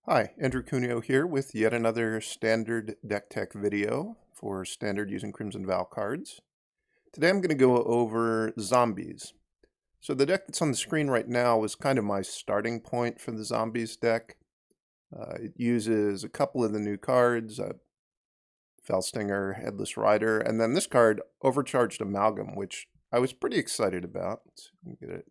Hi, Andrew Cuneo here with yet another standard deck tech video for standard using Crimson Val cards. Today I'm going to go over zombies. So the deck that's on the screen right now is kind of my starting point for the zombies deck. It uses a couple of the new cards, Fellstinger, Headless Rider, and then this card, Overcharged Amalgam, which I was pretty excited about. Let's see if we can get it.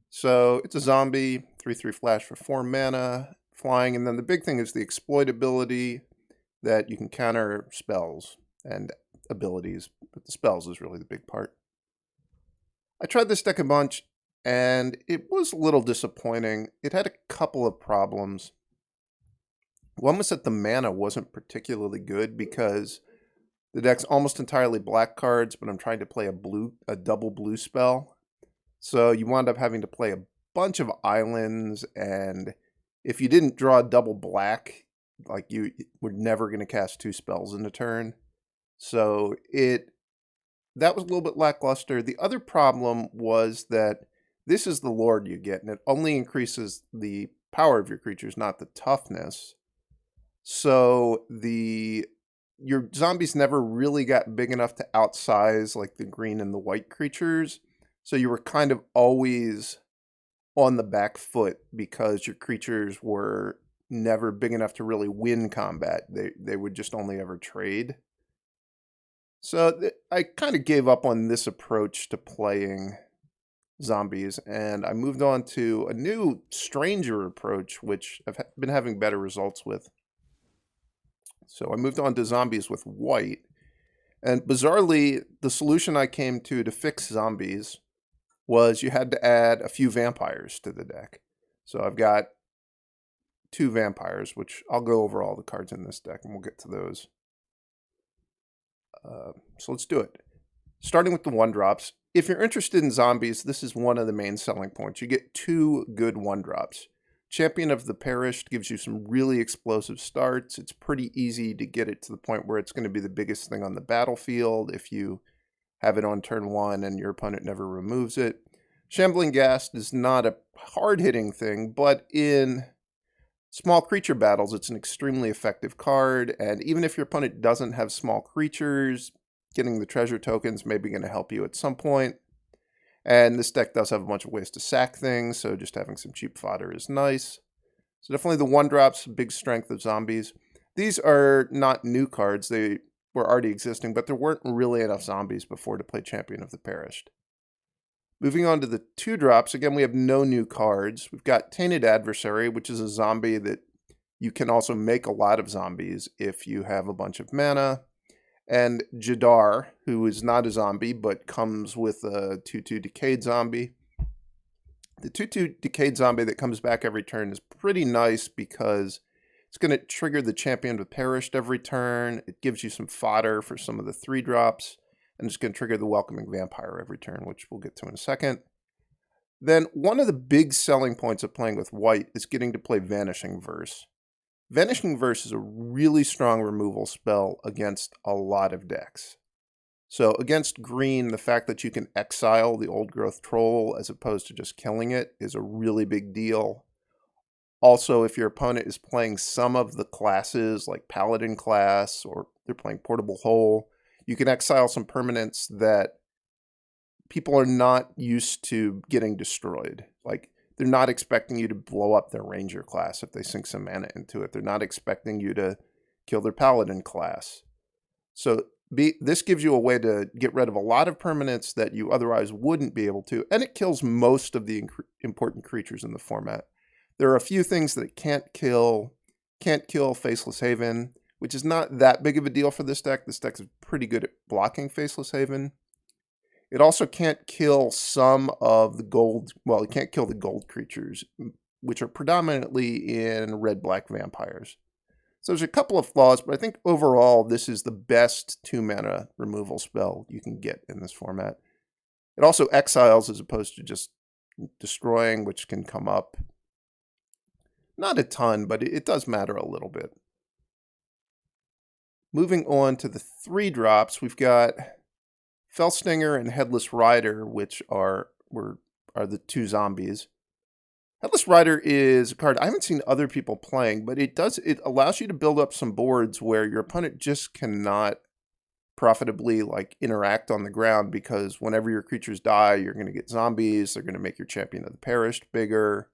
So it's a zombie, 3/3 flash for 4 mana, flying, and then the big thing is the exploitability that you can counter spells and abilities, but the spells is really the big part. I tried this deck a bunch, and it was a little disappointing. It had a couple of problems. One was that the mana wasn't particularly good because the deck's almost entirely black cards, but I'm trying to play a double blue spell. So you wound up having to play a bunch of islands, and if you didn't draw double black, like you were never going to cast 2 spells in a turn. So that was a little bit lackluster. The other problem was that this is the Lord you get, and it only increases the power of your creatures, not the toughness. So your zombies never really got big enough to outsize like the green and the white creatures. So you were kind of always on the back foot because your creatures were never big enough to really win combat. They would just only ever trade. So I kind of gave up on this approach to playing zombies, and I moved on to a new, stranger approach, which I've been having better results with. So I moved on to zombies with white, and bizarrely, the solution I came to fix zombies was you had to add a few vampires to the deck. So I've got 2 vampires, which I'll go over all the cards in this deck, and we'll get to those. So let's do it. Starting with the 1-drops. If you're interested in zombies, this is one of the main selling points. You get 2 good 1-drops. Champion of the Perished gives you some really explosive starts. It's pretty easy to get it to the point where it's going to be the biggest thing on the battlefield if you have it on turn 1 and your opponent never removes it. Shambling Ghast is not a hard-hitting thing, but in small creature battles, it's an extremely effective card, and even if your opponent doesn't have small creatures, getting the treasure tokens may be going to help you at some point. And this deck does have a bunch of ways to sack things, so just having some cheap fodder is nice. So definitely the 1-drops, big strength of zombies. These are not new cards. They were already existing, but there weren't really enough zombies before to play Champion of the Perished. Moving on to the 2-drops, again, we have no new cards. We've got Tainted Adversary, which is a zombie that you can also make a lot of zombies if you have a bunch of mana. And Jadar, who is not a zombie, but comes with a 2/2 Decayed zombie. The 2/2 Decayed zombie that comes back every turn is pretty nice because it's going to trigger the Champion of the Perished every turn. It gives you some fodder for some of the 3-drops. And it's going to trigger the Welcoming Vampire every turn, which we'll get to in a second. Then one of the big selling points of playing with white is getting to play Vanishing Verse. Vanishing Verse is a really strong removal spell against a lot of decks. So against green, the fact that you can exile the Old Growth Troll as opposed to just killing it is a really big deal. Also, if your opponent is playing some of the classes like Paladin class or they're playing Portable Hole, you can exile some permanents that people are not used to getting destroyed. Like, they're not expecting you to blow up their Ranger class if they sink some mana into it. They're not expecting you to kill their Paladin class. So this gives you a way to get rid of a lot of permanents that you otherwise wouldn't be able to, and it kills most of the important creatures in the format. There are a few things that it can't kill. Can't kill Faceless Haven, which is not that big of a deal for this deck. This deck is pretty good at blocking Faceless Haven. It also can't kill some of the gold, well, it can't kill the gold creatures, which are predominantly in red-black vampires. So there's a couple of flaws, but I think overall this is the best 2-mana removal spell you can get in this format. It also exiles as opposed to just destroying, which can come up. Not a ton, but it does matter a little bit. Moving on to the 3-drops, we've got Fellstinger and Headless Rider, which are the 2 zombies. Headless Rider is a card I haven't seen other people playing, but it allows you to build up some boards where your opponent just cannot profitably like interact on the ground, because whenever your creatures die, you're going to get zombies. They're going to make your Champion of the Perished bigger.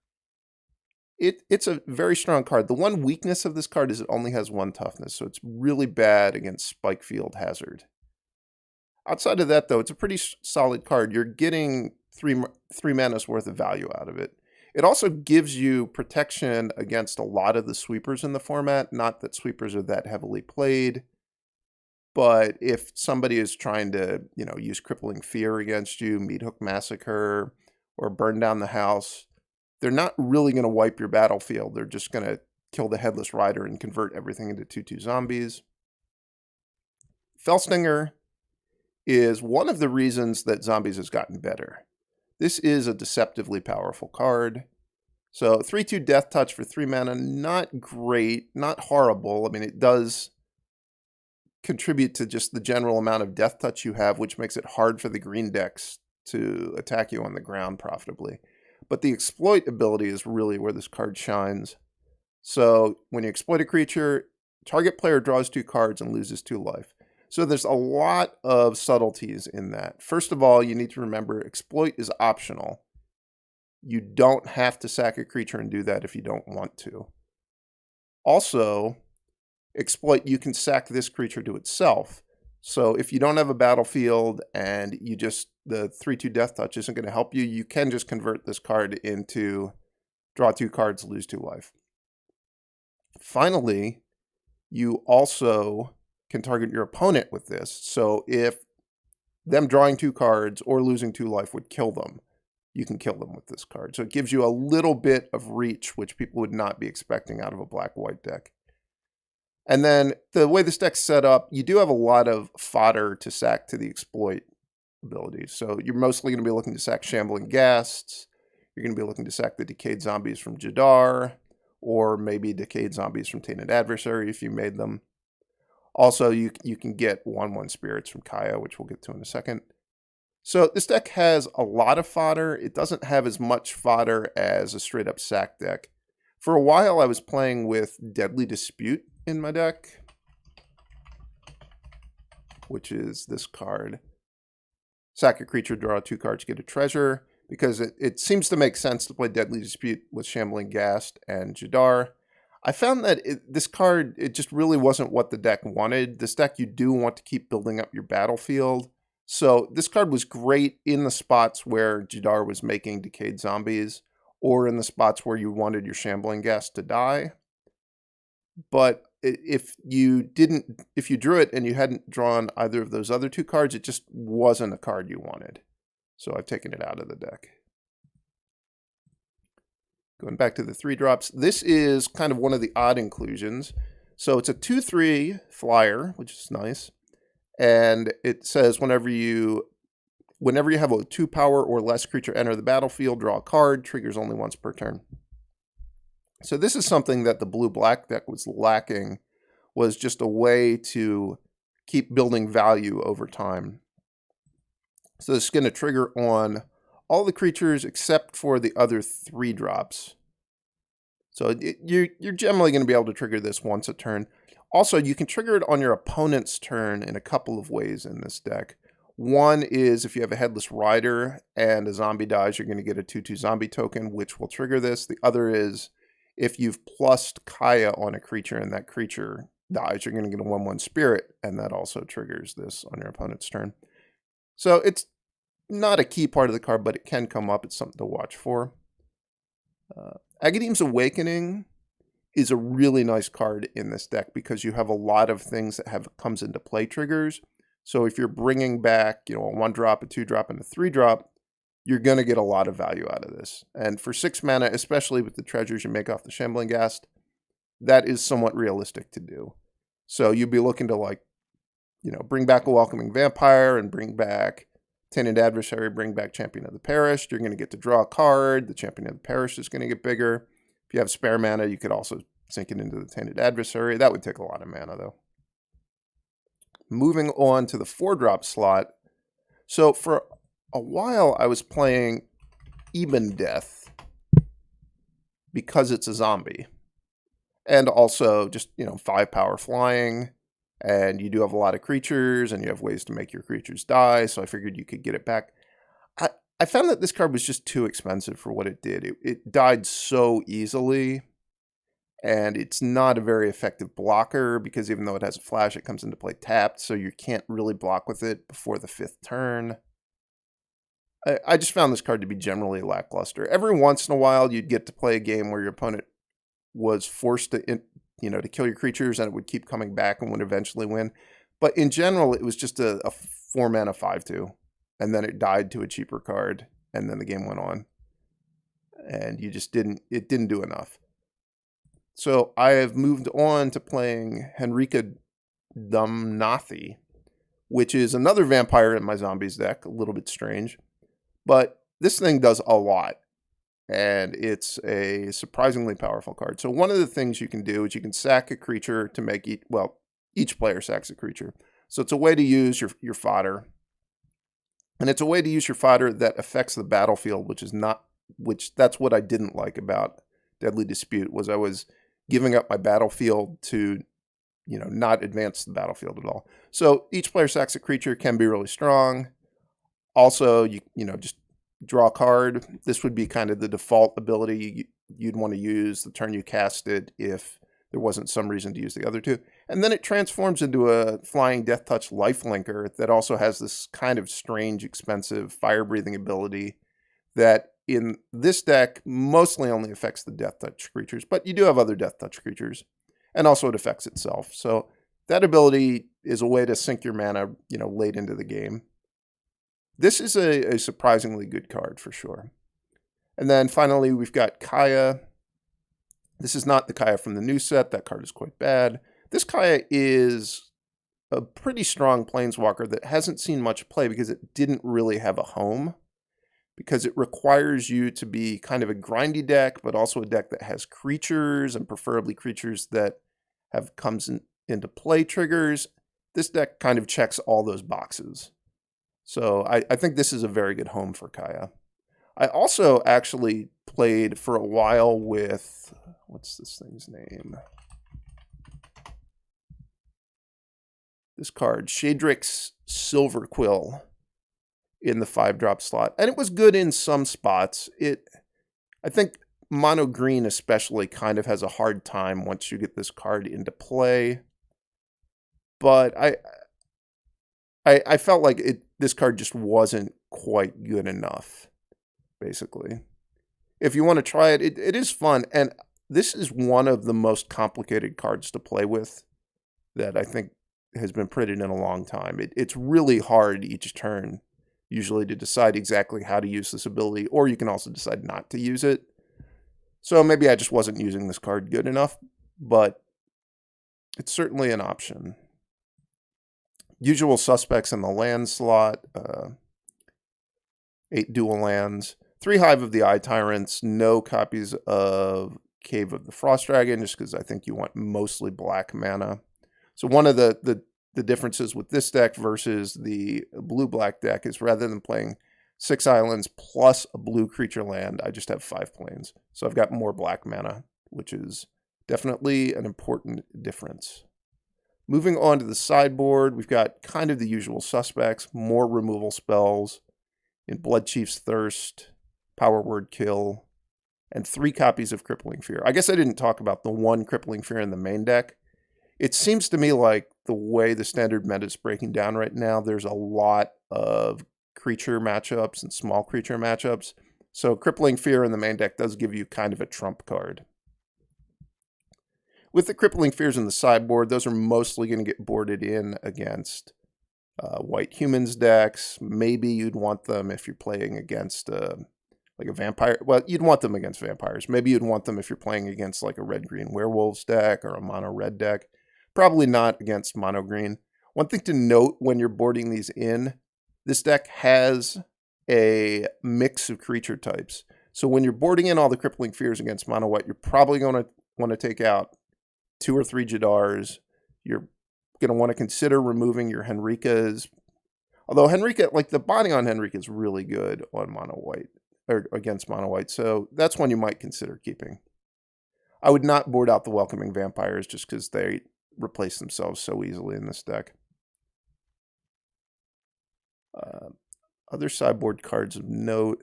It's a very strong card. The one weakness of this card is it only has 1 toughness, so it's really bad against Spike Field Hazard. Outside of that, though, it's a pretty solid card. You're getting three mana's worth of value out of it. It also gives you protection against a lot of the sweepers in the format. Not that sweepers are that heavily played, but if somebody is trying to, use Crippling Fear against you, Meat Hook Massacre, or Burn Down the House, they're not really going to wipe your battlefield. They're just going to kill the Headless Rider and convert everything into 2/2 zombies. Felstinger is one of the reasons that Zombies has gotten better. This is a deceptively powerful card. So 3/2 Death Touch for 3 mana, not great, not horrible. I mean, it does contribute to just the general amount of Death Touch you have, which makes it hard for the green decks to attack you on the ground profitably. But the exploit ability is really where this card shines. So when you exploit a creature, target player draws 2 cards and loses 2 life. So there's a lot of subtleties in that. First of all, you need to remember exploit is optional. You don't have to sack a creature and do that if you don't want to. Also, exploit, you can sack this creature to itself. So if you don't have a battlefield and the 3/2 Death Touch isn't going to help you, you can just convert this card into draw 2 cards, lose 2 life. Finally, you also can target your opponent with this. So if them drawing 2 cards or losing 2 life would kill them, you can kill them with this card. So it gives you a little bit of reach, which people would not be expecting out of a black-white deck. And then the way this deck's set up, you do have a lot of fodder to sack to the exploit abilities. So you're mostly going to be looking to sack Shambling Ghasts. You're going to be looking to sack the Decayed Zombies from Jadar, or maybe Decayed Zombies from Tainted Adversary if you made them. Also, you can get 1/1 Spirits from Kaya, which we'll get to in a second. So this deck has a lot of fodder. It doesn't have as much fodder as a straight-up sack deck. For a while, I was playing with Deadly Dispute in my deck, which is this card. Sack a creature, draw 2 cards, get a treasure, because it seems to make sense to play Deadly Dispute with Shambling Ghast and Jadar. I found that this card, it just really wasn't what the deck wanted. This deck, you do want to keep building up your battlefield. So this card was great in the spots where Jadar was making Decayed Zombies, or in the spots where you wanted your Shambling Ghast to die. But if you drew it and you hadn't drawn either of those other 2 cards, it just wasn't a card you wanted. So I've taken it out of the deck. Going back to the 3-drops, this is kind of one of the odd inclusions. So it's a 2/3 flyer, which is nice. And it says whenever you have a 2 power or less creature enter the battlefield, draw a card, triggers only once per turn. So this is something that the blue-black deck was lacking, was just a way to keep building value over time. So this is going to trigger on all the creatures except for the other 3-drops. So you're generally going to be able to trigger this once a turn. Also, you can trigger it on your opponent's turn in a couple of ways in this deck. One is if you have a Headless Rider and a zombie dies, you're going to get a 2/2 zombie token, which will trigger this. The other is if you've plussed Kaya on a creature and that creature dies, you're going to get a 1/1 Spirit, and that also triggers this on your opponent's turn. So it's not a key part of the card, but it can come up. It's something to watch for. Agadeem's Awakening is a really nice card in this deck because you have a lot of things that comes into play triggers. So if you're bringing back, a 1-drop, a 2-drop, and a 3-drop, you're going to get a lot of value out of this. And for 6 mana, especially with the treasures you make off the Shambling Ghast, that is somewhat realistic to do. So you'd be looking to bring back a Welcoming Vampire and bring back Tainted Adversary, bring back Champion of the Perished. You're going to get to draw a card. The Champion of the Perished is going to get bigger. If you have spare mana, you could also sink it into the Tainted Adversary. That would take a lot of mana, though. Moving on to the 4-drop slot. So for a while, I was playing Eben Death. because it's a zombie. And also just, 5 power flying, and you do have a lot of creatures, and you have ways to make your creatures die, so I figured you could get it back. I, I found that this card was just too expensive for what it did. It died so easily, and it's not a very effective blocker because even though it has a flash, it comes into play tapped, so you can't really block with it before the 5th turn. I just found this card to be generally lackluster. Every once in a while, you'd get to play a game where your opponent was forced to, to kill your creatures, and it would keep coming back and would eventually win. But in general, it was just a 4-mana 5/2, and then it died to a cheaper card, and then the game went on, and it didn't do enough. So I have moved on to playing Henrika Dumnathi, which is another vampire in my zombies deck, a little bit strange, but this thing does a lot. And it's a surprisingly powerful card. So one of the things you can do is you can sack a creature to make each player sacks a creature. So it's a way to use your fodder. And it's a way to use your fodder that affects the battlefield, that's what I didn't like about Deadly Dispute, was I was giving up my battlefield to, not advance the battlefield at all. So each player sacks a creature can be really strong. Also, you just draw a card. This would be kind of the default ability you'd want to use the turn you cast it if there wasn't some reason to use the other two. And then it transforms into a flying Death Touch lifelinker that also has this kind of strange, expensive fire-breathing ability that in this deck mostly only affects the Death Touch creatures, but you do have other Death Touch creatures, and also it affects itself. So that ability is a way to sink your mana, late into the game. This is a surprisingly good card for sure. And then finally, we've got Kaya. This is not the Kaya from the new set. That card is quite bad. This Kaya is a pretty strong planeswalker that hasn't seen much play because it didn't really have a home. Because it requires you to be kind of a grindy deck, but also a deck that has creatures, and preferably creatures that have into play triggers. This deck kind of checks all those boxes. So I think this is a very good home for Kaya. I also actually played for a while with, what's this thing's name? This card, Shadrix Silverquill, in the 5-drop slot. And it was good in some spots. I think mono green especially kind of has a hard time once you get this card into play. But I felt like this card just wasn't quite good enough, basically. If you want to try it, it is fun. And this is one of the most complicated cards to play with that I think has been printed in a long time. It's really hard each turn, usually, to decide exactly how to use this ability, or you can also decide not to use it. So maybe I just wasn't using this card good enough, but it's certainly an option. Usual suspects in the land slot, 8 dual lands, 3 Hive of the Eye Tyrants, no copies of Cave of the Frost Dragon, just because I think you want mostly black mana. So one of the differences with this deck versus the blue-black deck is rather than playing 6 islands plus a blue creature land, I just have 5 plains. So I've got more black mana, which is definitely an important difference. Moving on to the sideboard, we've got kind of the usual suspects, more removal spells in Bloodchief's Thirst, Power Word Kill, and 3 copies of Crippling Fear. I guess I didn't talk about the 1 Crippling Fear in the main deck. It seems to me like the way the standard meta is breaking down right now, there's a lot of creature matchups and small creature matchups. So Crippling Fear in the main deck does give you kind of a trump card. With the Crippling Fears in the sideboard, those are mostly going to get boarded in against white humans decks. Maybe you'd want them if you're playing against like a vampire. Well, you'd want them against vampires. Maybe you'd want them if you're playing against like a red-green werewolves deck or a mono-red deck. Probably not against mono-green. One thing to note when you're boarding these in, this deck has a mix of creature types. So when you're boarding in all the Crippling Fears against mono-white, you're probably going to want to take out 2 or 3 Jadars. You're going to want to consider removing your Henrikas. Although Henrika, like the body on Henrika is really good on mono-white, or against mono-white. So that's one you might consider keeping. I would not board out the Welcoming Vampires just because they replace themselves so easily in this deck. Other sideboard cards of note.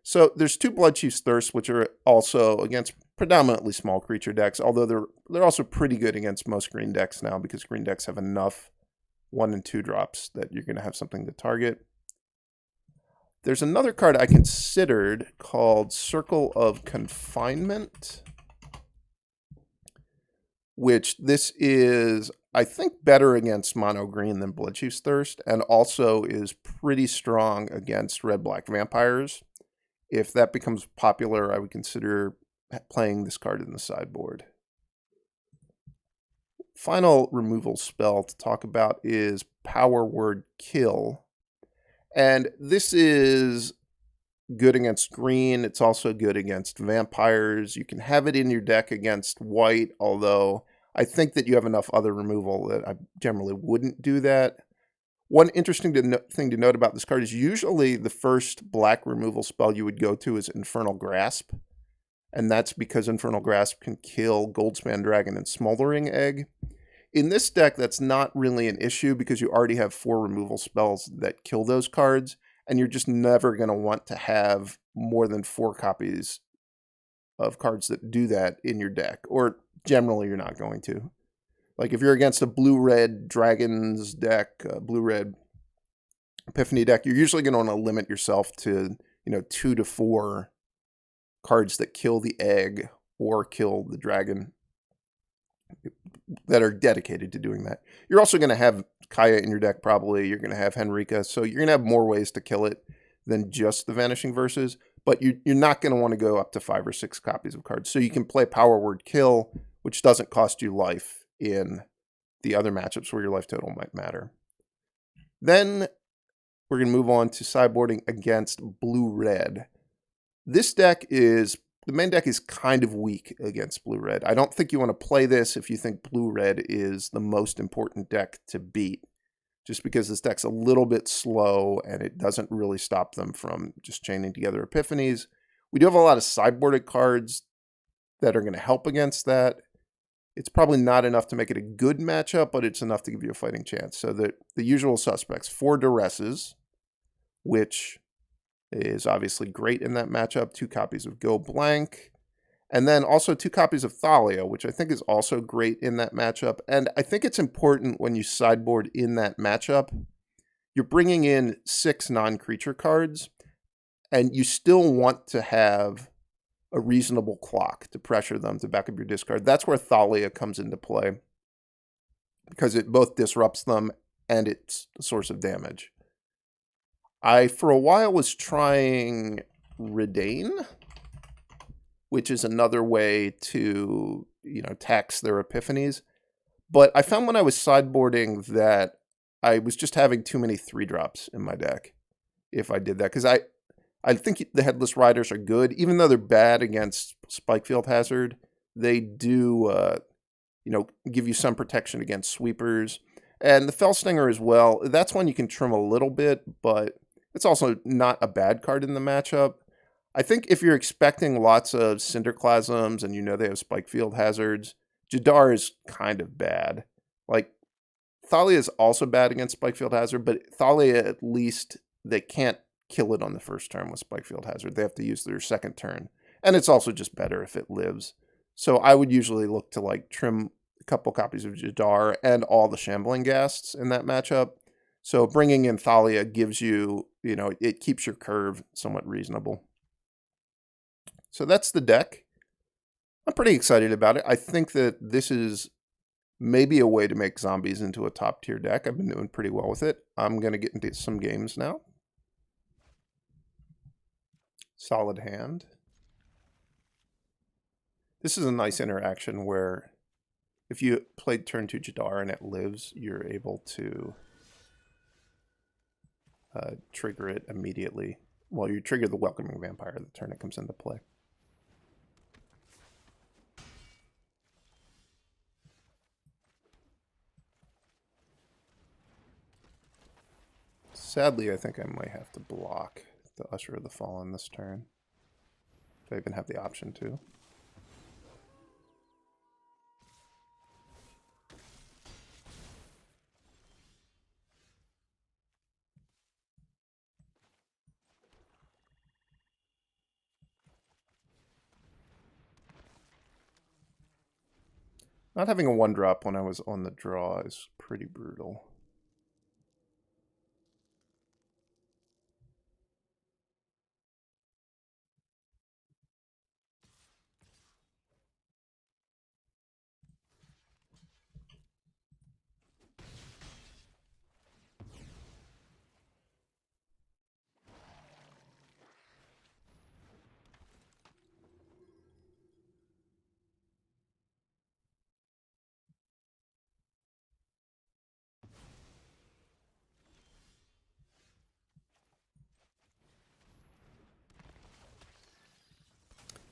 So there's 2 Bloodchief's Thirst, which are also against predominantly small creature decks, although they're also pretty good against most green decks now because green decks have enough 1 and 2 drops that you're going to have something to target. There's another card I considered called Circle of Confinement, which this is, I think, better against mono green than Bloodchief's Thirst, and also is pretty strong against red-black vampires. If that becomes popular, I would consider playing this card in the sideboard. Final removal spell to talk about is Power Word Kill. And this is good against green. It's also good against vampires. You can have it in your deck against white, although I think that you have enough other removal that I generally wouldn't do that. One interesting thing to note about this card is usually the first black removal spell you would go to is Infernal Grasp. And that's because Infernal Grasp can kill Goldspan Dragon and Smoldering Egg. In this deck, that's not really an issue because you already have 4 removal spells that kill those cards. And you're just never going to want to have more than 4 copies of cards that do that in your deck. Or generally, you're not going to. Like if you're against a blue-red Dragons deck, blue-red Epiphany deck, you're usually going to want to limit yourself to, 2 to 4 cards that kill the egg or kill the dragon that are dedicated to doing that. You're also going to have Kaya in your deck probably. You're going to have Henrika. So you're going to have more ways to kill it than just the Vanishing Verses. But you're not going to want to go up to 5 or 6 copies of cards. So you can play Power Word Kill, which doesn't cost you life in the other matchups where your life total might matter. Then we're going to move on to sideboarding against blue-red. This deck is, the main deck is kind of weak against blue-red. I don't think you want to play this if you think blue-red is the most important deck to beat, just because this deck's a little bit slow and it doesn't really stop them from just chaining together Epiphanies. We do have a lot of sideboarded cards that are going to help against that. It's probably not enough to make it a good matchup, but it's enough to give you a fighting chance. So the usual suspects, 4 Duresses, which is obviously great in that matchup, 2 copies of Go Blank, and then also 2 copies of Thalia, which I think is also great in that matchup. And I think it's important when you sideboard in that matchup, you're bringing in 6 non-creature cards, and you still want to have a reasonable clock to pressure them to back up your discard. That's where Thalia comes into play, because it both disrupts them and it's a source of damage. I, for a while, was trying Redain, which is another way to, tax their Epiphanies. But I found when I was sideboarding that I was just having too many 3-drops in my deck if I did that. Because I think the Headless Riders are good. Even though they're bad against Spikefield Hazard, they do, give you some protection against sweepers. And the Fellstinger as well, that's one you can trim a little bit, but it's also not a bad card in the matchup. I think if you're expecting lots of Cinderclasms and they have Spikefield Hazards, Jadar is kind of bad. Like, Thalia is also bad against Spikefield Hazard, but Thalia, at least, they can't kill it on the first turn with Spikefield Hazard. They have to use their second turn. And it's also just better if it lives. So I would usually look to trim a couple copies of Jadar and all the Shambling Ghasts in that matchup. So bringing in Thalia gives you, it keeps your curve somewhat reasonable. So that's the deck. I'm pretty excited about it. I think that this is maybe a way to make zombies into a top tier deck. I've been doing pretty well with it. I'm going to get into some games now. Solid hand. This is a nice interaction where if you played turn 2 Jadar and it lives, you're able to trigger it immediately. Well, you trigger the Welcoming Vampire the turn it comes into play. Sadly, I think I might have to block the Usher of the Fallen this turn. If I even have the option to. Not having a 1-drop when I was on the draw is pretty brutal.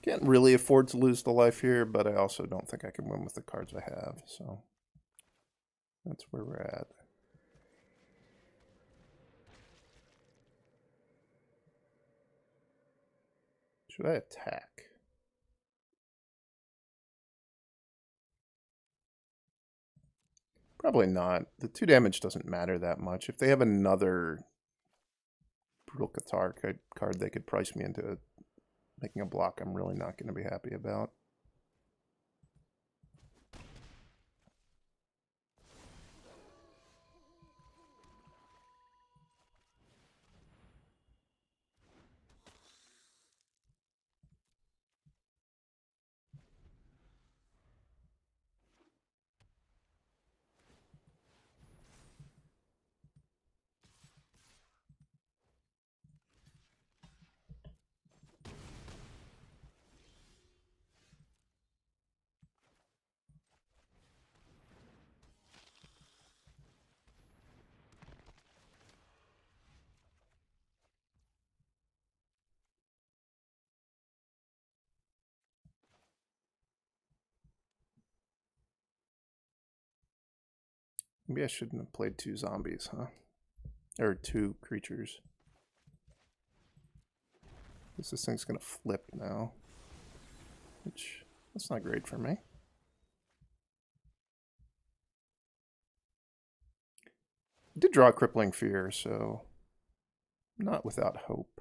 Can't really afford to lose the life here, but I also don't think I can win with the cards I have, so that's where we're at. Should I attack? Probably not. The 2 damage doesn't matter that much. If they have another Brutal Cathar card, they could price me into making a block I'm really not going to be happy about. Maybe I shouldn't have played 2 zombies, huh? Or 2 creatures. Because this thing's going to flip now. Which, that's not great for me. I did draw Crippling Fear, so not without hope.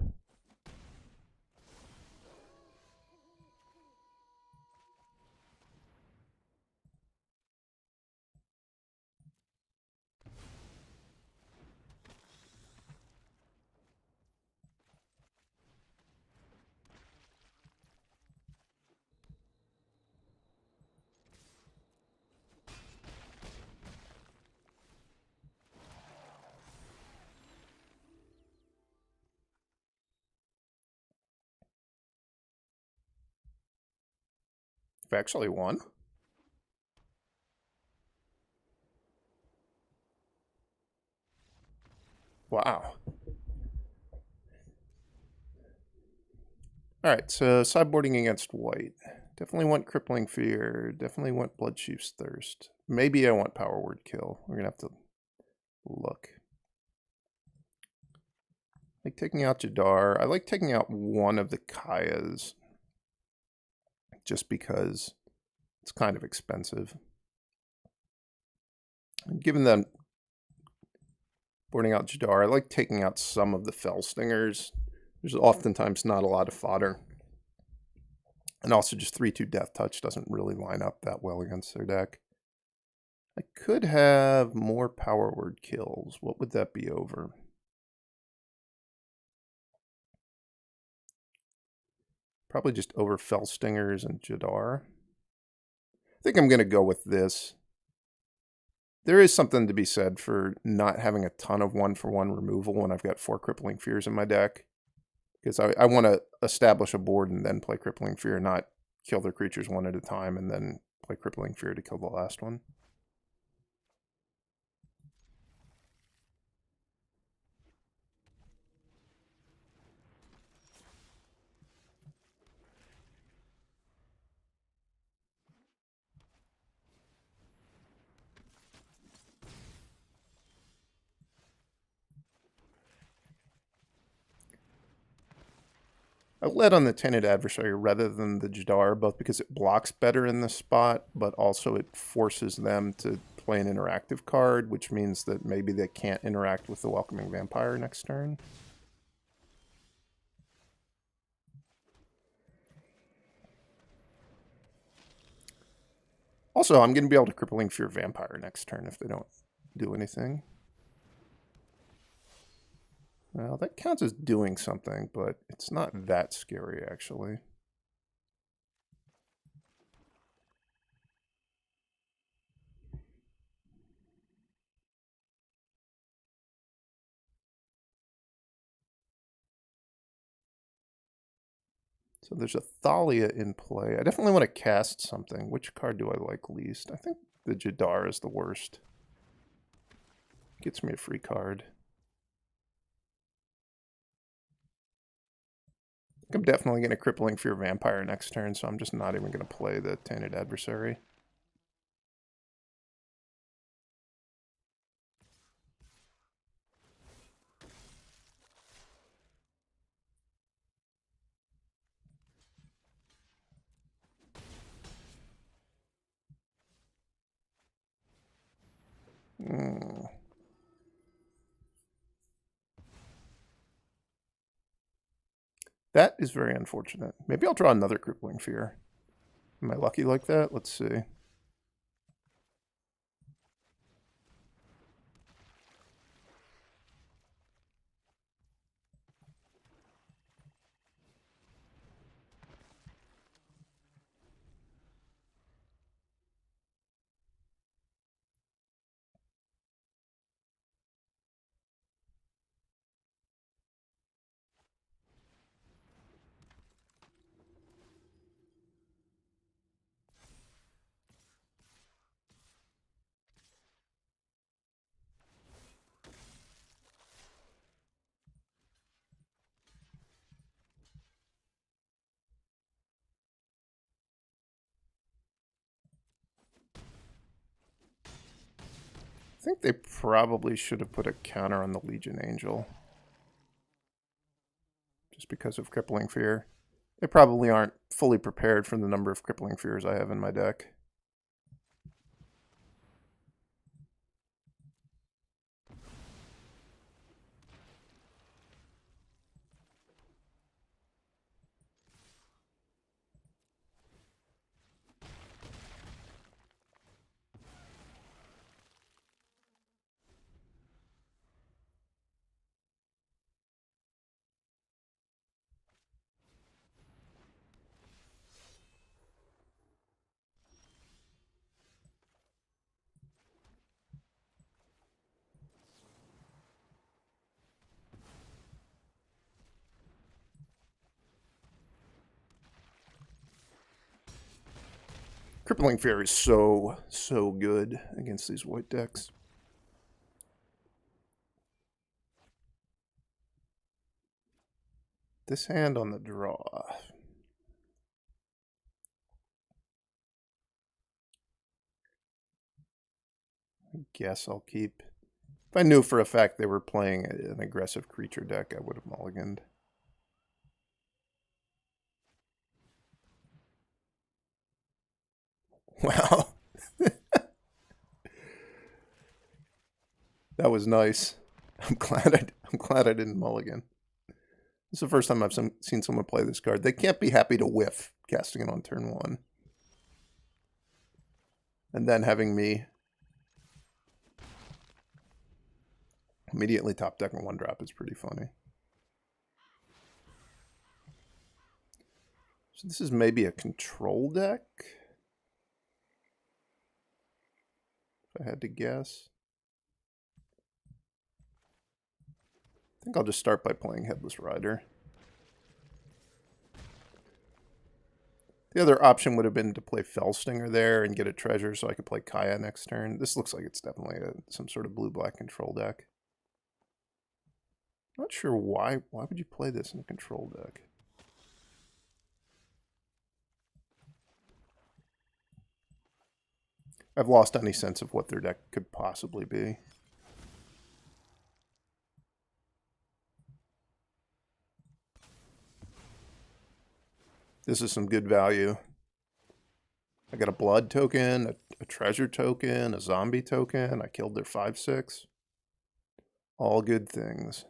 I've actually won. Wow. Alright, so sideboarding against white. Definitely want Crippling Fear. Definitely want Bloodchief's Thirst. Maybe I want Power Word Kill. We're going to have to look. I like taking out Jadar. I like taking out one of the Kayas. Just because it's kind of expensive. And given that boarding out Jadar, I like taking out some of the Fell Stingers. There's oftentimes not a lot of fodder. And also just 3/2 Death Touch doesn't really line up that well against their deck. I could have more Power Word kills. What would that be over? Probably just over Fell Stingers and Jadar. I think I'm going to go with this. There is something to be said for not having a ton of 1-for-1 removal when I've got 4 Crippling Fears in my deck. Because I want to establish a board and then play Crippling Fear, not kill their creatures one at a time and then play Crippling Fear to kill the last one. I led on the Tainted Adversary rather than the Jadar, both because it blocks better in this spot, but also it forces them to play an interactive card, which means that maybe they can't interact with the Welcoming Vampire next turn. Also, I'm going to be able to Crippling Fear Vampire next turn if they don't do anything. Well, that counts as doing something, but it's not that scary, actually. So there's a Thalia in play. I definitely want to cast something. Which card do I like least? I think the Jadar is the worst. Gets me a free card. I'm definitely going to Crippling Fear Vampire next turn, so I'm just not even going to play the Tainted Adversary. That is very unfortunate. Maybe I'll draw another Crippling Fear. Am I lucky like that? Let's see. I think they probably should have put a counter on the Legion Angel. Just because of Crippling Fear. They probably aren't fully prepared for the number of Crippling Fears I have in my deck. Crippling Fear is so good against these white decks. This hand on the draw. I guess I'll keep. If I knew for a fact they were playing an aggressive creature deck, I would have mulliganed. Wow. That was nice. I'm glad I didn't mulligan. This is the first time I've seen someone play this card. They can't be happy to whiff casting it on turn 1. And then having me immediately top deck and 1-drop is pretty funny. So this is maybe a control deck, if I had to guess. I think I'll just start by playing Headless Rider. The other option would have been to play Fellstinger there and get a treasure so I could play Kaya next turn. This looks like it's definitely some sort of blue-black control deck. Not sure why. Why would you play this in a control deck? I've lost any sense of what their deck could possibly be. This is some good value. I got a blood token, a treasure token, a zombie token. I killed their 5/6. All good things.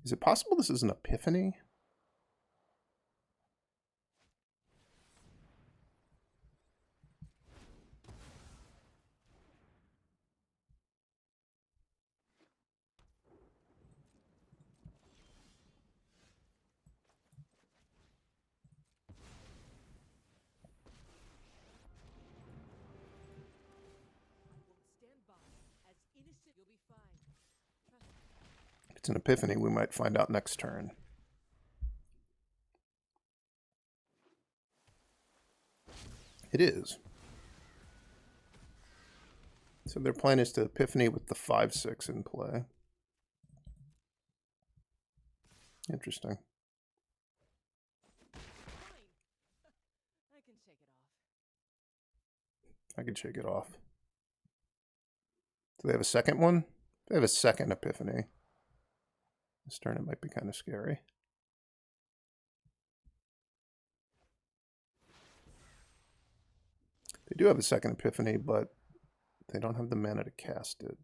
Is it possible this is an epiphany? If it's an epiphany, we might find out next turn. It is. So their plan is to epiphany with the 5/6 in play. Interesting. I can shake it off. Do they have a second one? They have a second epiphany. This turn it might be kind of scary. They do have a second epiphany, but they don't have the mana to cast it.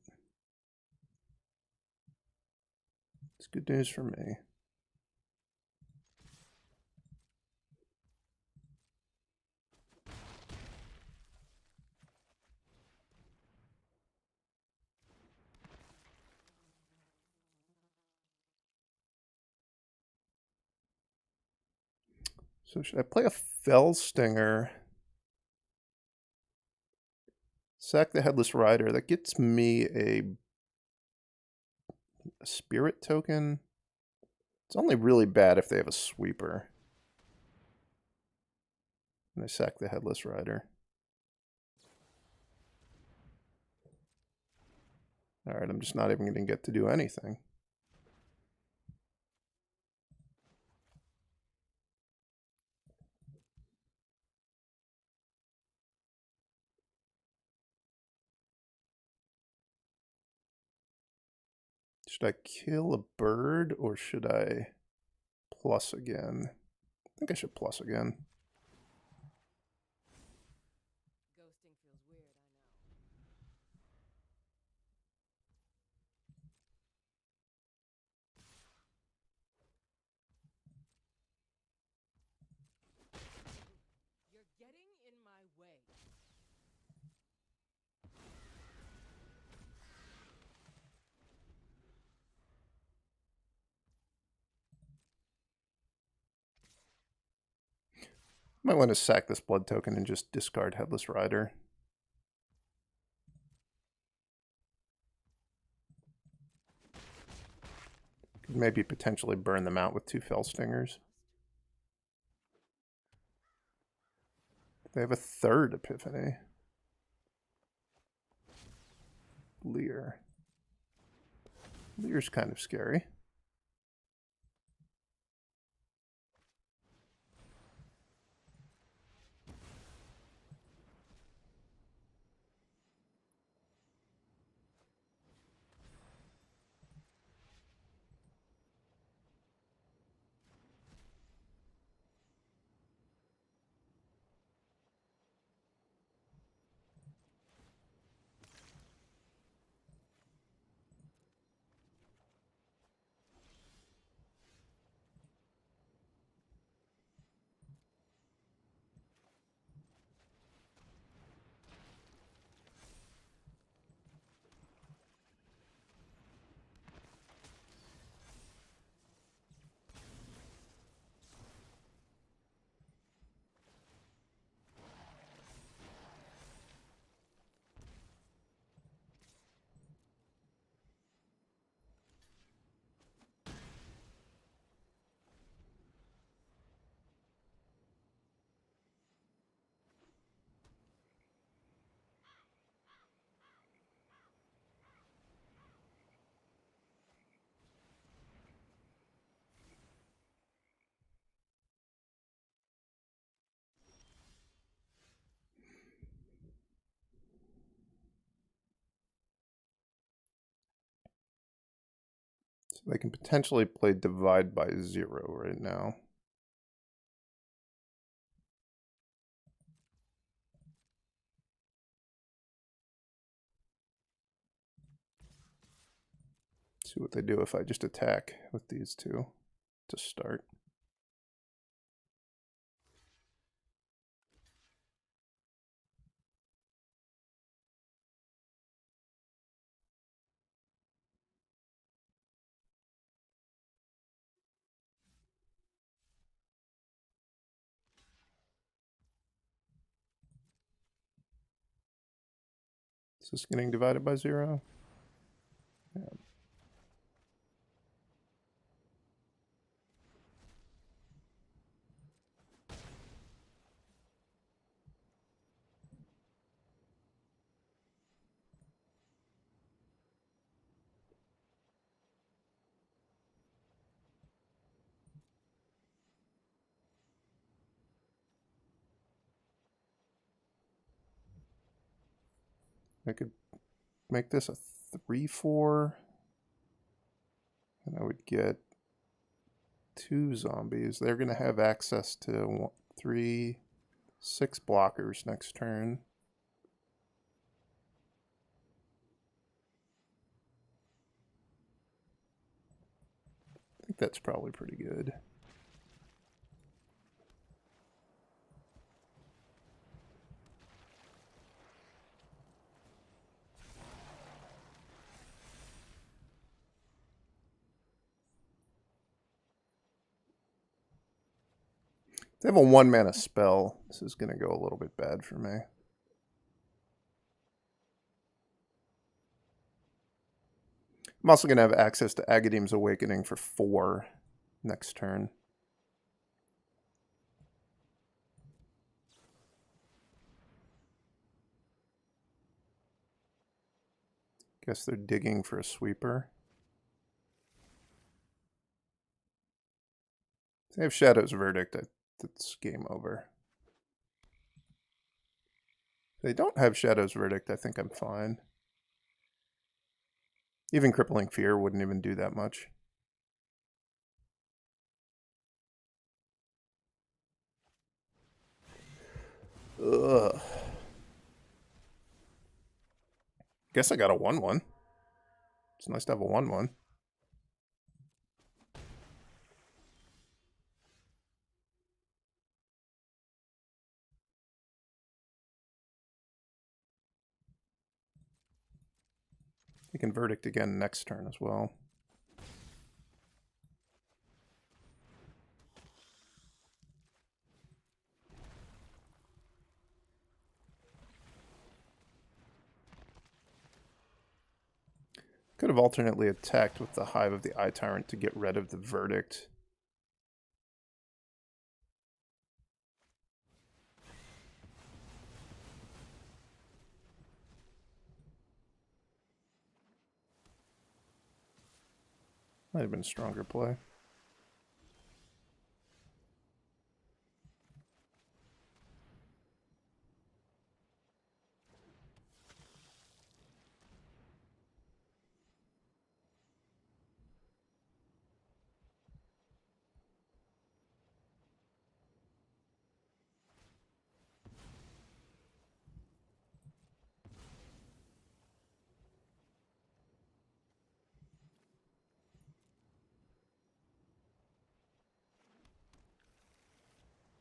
It's good news for me. So should I play a Fell Stinger? Sack the Headless Rider. That gets me a Spirit token. It's only really bad if they have a Sweeper. And I sack the Headless Rider. Alright, I'm just not even going to get to do anything. Should I kill a bird or should I plus again? I think I should plus again. Ghosting feels weird, I know. You're getting in my way. Might want to sack this blood token and just discard Headless Rider. Could maybe potentially burn them out with 2 Fell Stingers. They have a third epiphany. Leer. Leer's kind of scary. So they can potentially play Divide by 0 right now. See what they do if I just attack with these two to start. Is this getting divided by 0? Yeah. I could make this a 3/4, and I would get 2 zombies. They're going to have access to 6 blockers next turn. I think that's probably pretty good. They have a 1-mana spell. This is going to go a little bit bad for me. I'm also going to have access to Agadeem's Awakening for 4 next turn. Guess they're digging for a sweeper. If they have Shadow's Verdict, that's game over. If they don't have Shadow's Verdict, I think I'm fine. Even Crippling Fear wouldn't even do that much. Ugh. Guess I got a 1/1. It's nice to have a 1/1. You can Verdict again next turn as well. Could have alternately attacked with the Hive of the Eye Tyrant to get rid of the Verdict. Might have been a stronger play.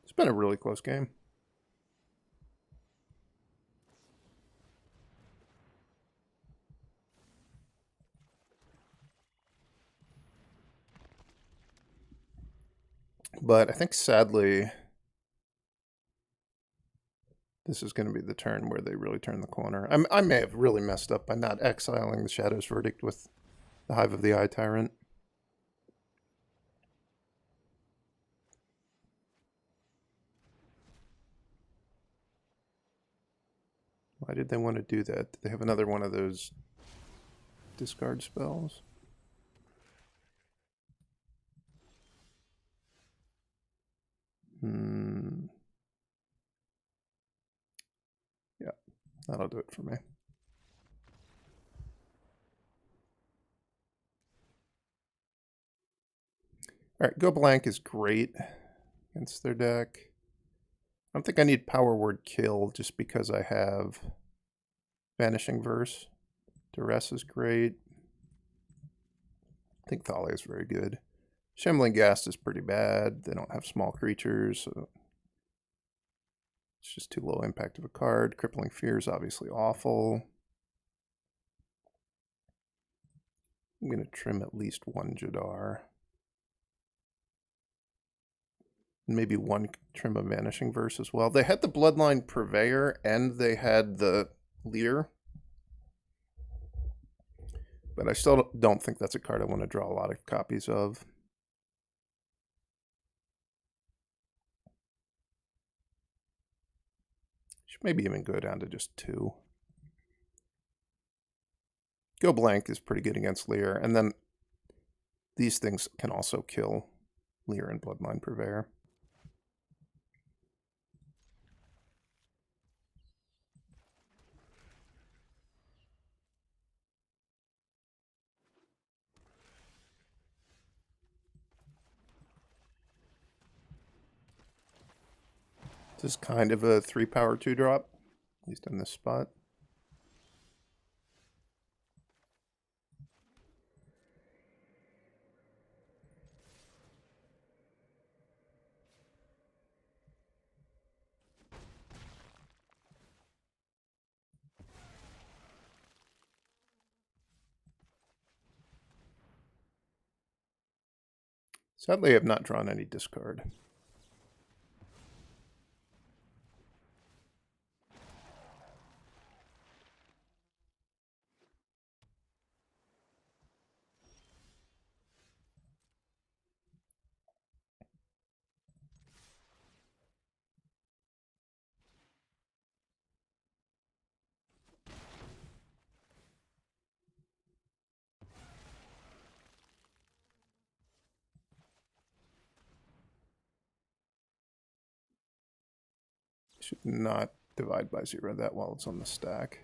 It's been a really close game. But I think, sadly, this is going to be the turn where they really turn the corner. I may have really messed up by not exiling the Shadow's Verdict with the Hive of the Eye Tyrant. Why did they want to do that? Did they have another one of those discard spells? Yeah, that'll do it for me. Alright, Go Blank is great against their deck. I don't think I need Power Word Kill just because I have Vanishing Verse. Duress is great. think Thalia is very good. Shambling Ghast is pretty bad. They don't have small creatures, so it's just too low impact of a card. Crippling Fear is obviously awful. I'm going to trim at least one Jadar. Maybe one trim of Vanishing Verse as well. They had the Bloodline Purveyor and they had the Leer. But I still don't think that's a card I want to draw a lot of copies of. Should maybe even go down to just 2. Go blank is pretty good against Leer. And then these things can also kill Leer and Bloodline Purveyor. This is kind of a 3-power 2-drop, at least in this spot. Sadly, I have not drawn any discard. Should not divide by 0 that while it's on the stack.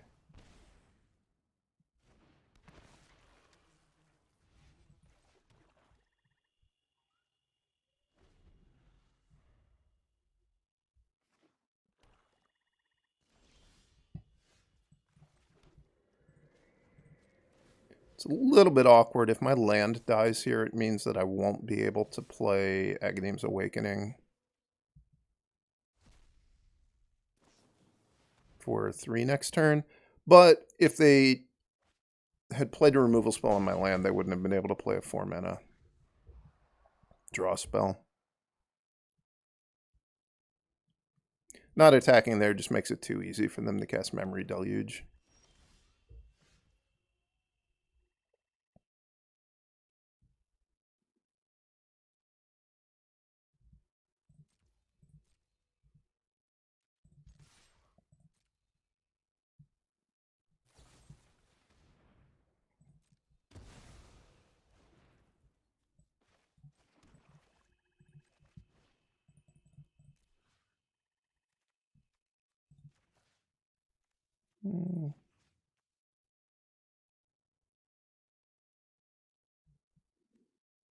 It's a little bit awkward. If my land dies here, it means that I won't be able to play Agadeem's Awakening for 3 next turn. But if they had played a removal spell on my land, they wouldn't have been able to play a 4-mana draw spell. Not attacking there just makes it too easy for them to cast Memory Deluge.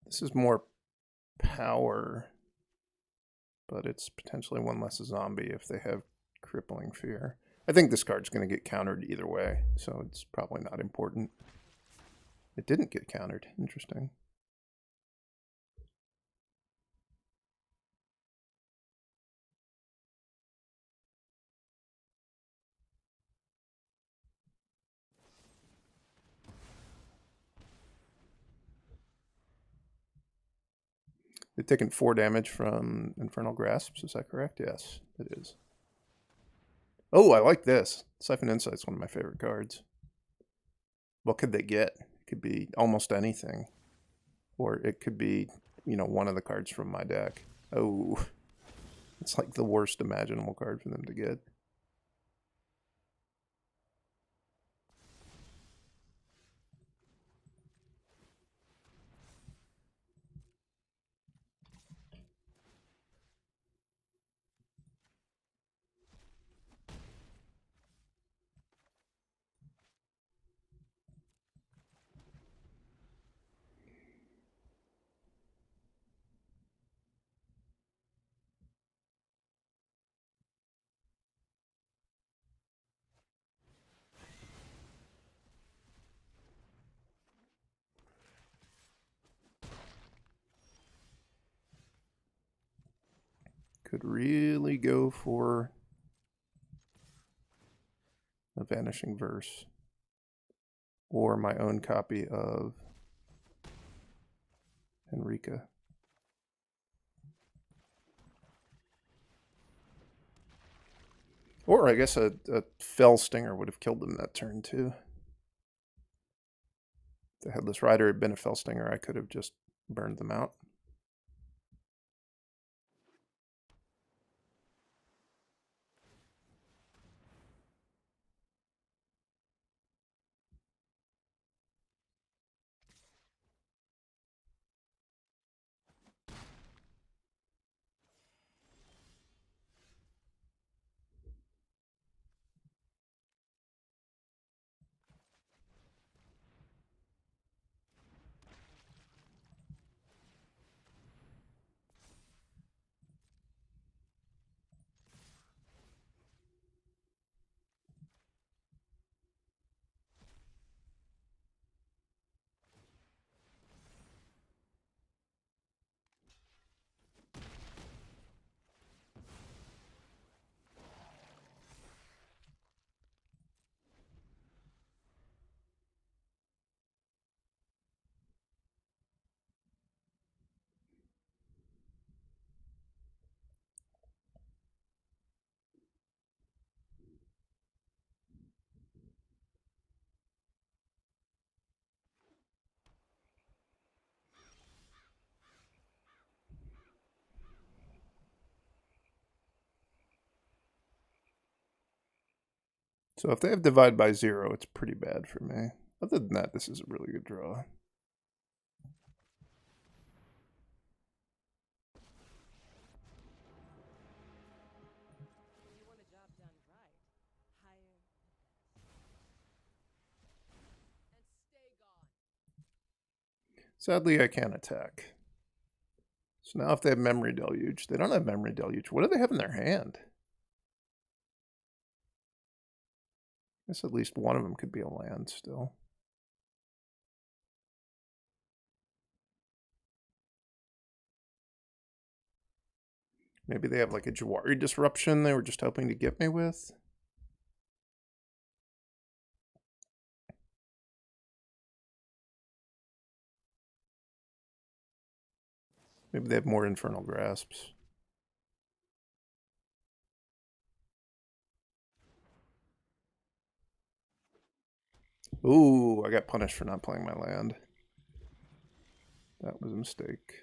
This is more power, but it's potentially one less zombie if they have Crippling Fear. I think this card's going to get countered either way, so it's probably not important. It didn't get countered. Interesting. They've taken 4 damage from Infernal Grasps, is that correct? Yes, it is. Oh, I like this. Siphon Insight's one of my favorite cards. What could they get? It could be almost anything. Or it could be, you know, one of the cards from my deck. Oh, it's like the worst imaginable card for them to get. could really go for a Vanishing Verse or my own copy of Henrika. Or I guess a Fell Stinger would have killed them that turn too. If the Headless Rider had been a Fell Stinger, I could have just burned them out. So if they have Divide by 0, it's pretty bad for me. Other than that, this is a really good draw. When you want a job done right, hire the best. And stay gone. Sadly, I can't attack. So now if they have Memory Deluge, they don't have Memory Deluge. What do they have in their hand? I guess at least one of them could be a land still. Maybe they have like a Jawari Disruption they were just hoping to get me with. Maybe they have more Infernal Grasps. Ooh, I got punished for not playing my land. That was a mistake.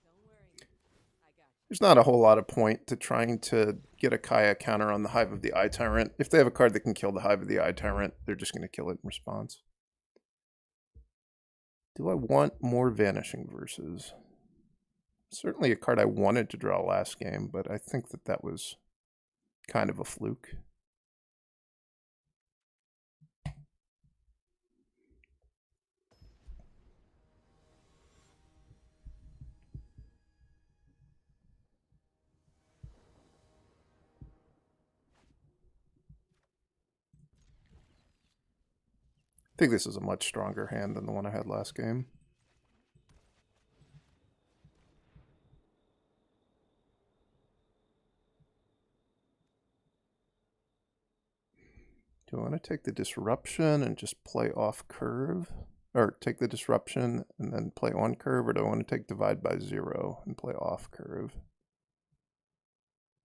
Don't worry. I got you. There's not a whole lot of point to trying to get a Kaya counter on the Hive of the Eye Tyrant. If they have a card that can kill the Hive of the Eye Tyrant, they're just going to kill it in response. Do I want more Vanishing Verses? Certainly a card I wanted to draw last game, but I think that that was kind of a fluke. I think this is a much stronger hand than the one I had last game. Do I want to take the Disruption and just play off curve? Or take the Disruption and then play on curve? Or do I want to take Divide by 0 and play off curve?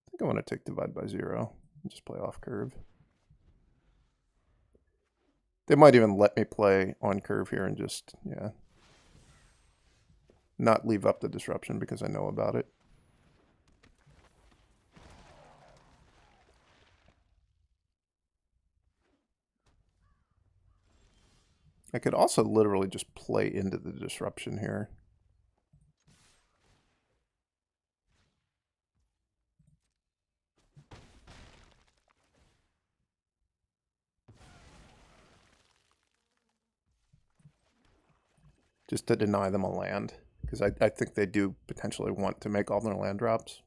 I think I want to take Divide by 0 and just play off curve. They might even let me play on curve here and just, yeah, not leave up the Disruption because I know about it. I could also literally just play into the Disruption here. Just to deny them a land, because I think they do potentially want to make all their land drops.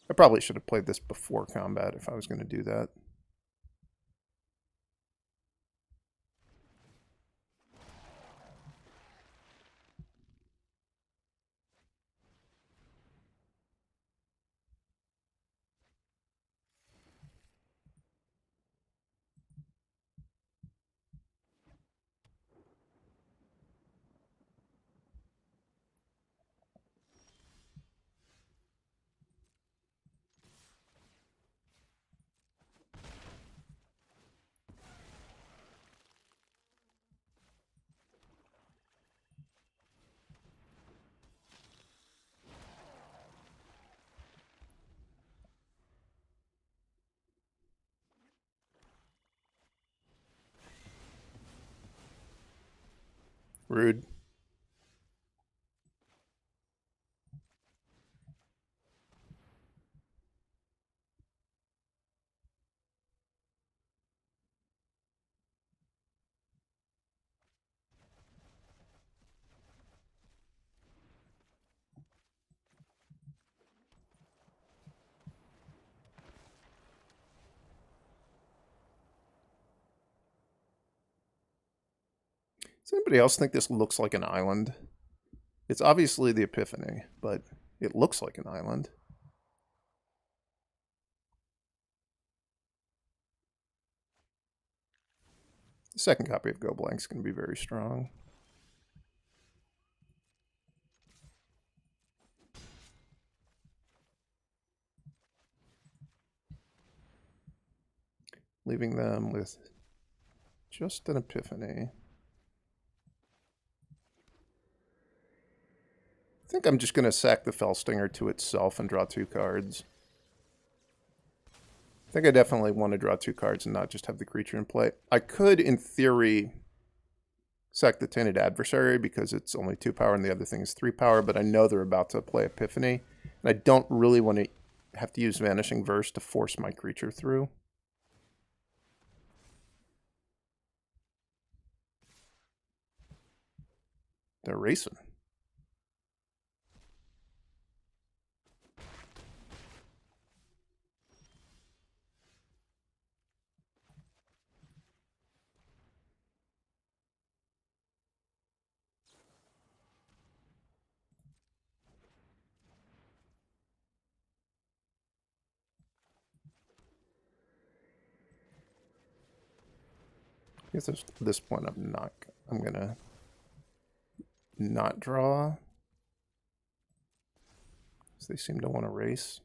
I probably should have played this before combat if I was going to do that. Rude. Does anybody else think this looks like an island? It's obviously the Epiphany, but it looks like an island. The second copy of Go Blank is going to be very strong. Leaving them with just an Epiphany. I think I'm just going to sack the Fellstinger to itself and draw 2 cards. I think I definitely want to draw 2 cards and not just have the creature in play. I could, in theory, sack the Tainted Adversary because it's only 2 power and the other thing is 3 power, but I know they're about to play Epiphany, and I don't really want to have to use Vanishing Verse to force my creature through. They're racing. I guess at this point I'm gonna not draw. Because they seem to want to race.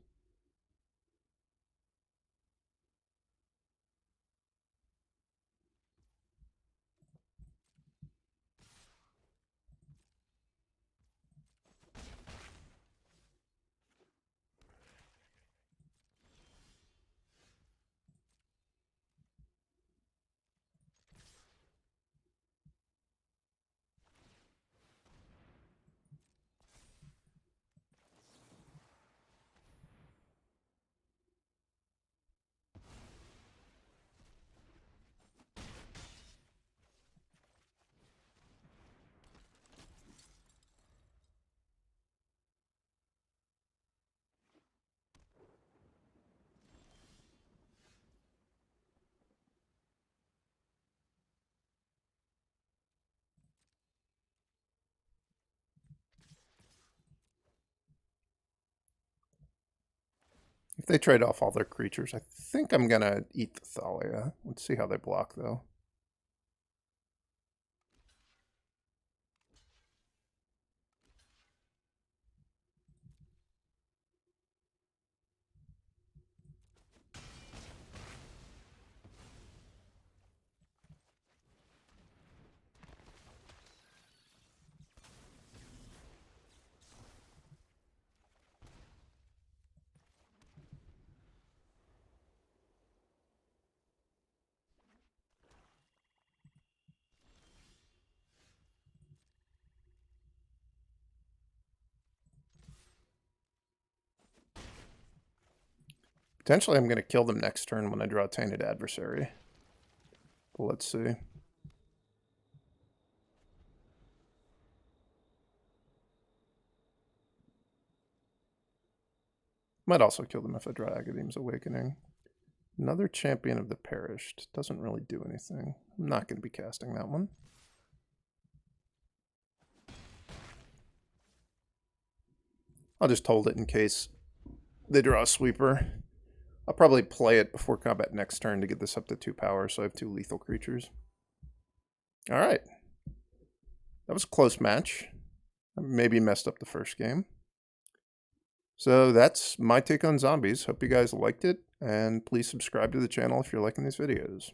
If they trade off all their creatures, I think I'm going to eat the Thalia. Let's see how they block, though. Potentially I'm going to kill them next turn when I draw Tainted Adversary. But let's see. Might also kill them if I draw Agadeem's Awakening. Another Champion of the Perished. Doesn't really do anything. I'm not going to be casting that one. I'll just hold it in case they draw a sweeper. I'll probably play it before combat next turn to get this up to 2 power, so I have 2 lethal creatures. Alright. That was a close match. I maybe messed up the first game. So that's my take on zombies. Hope you guys liked it, and please subscribe to the channel if you're liking these videos.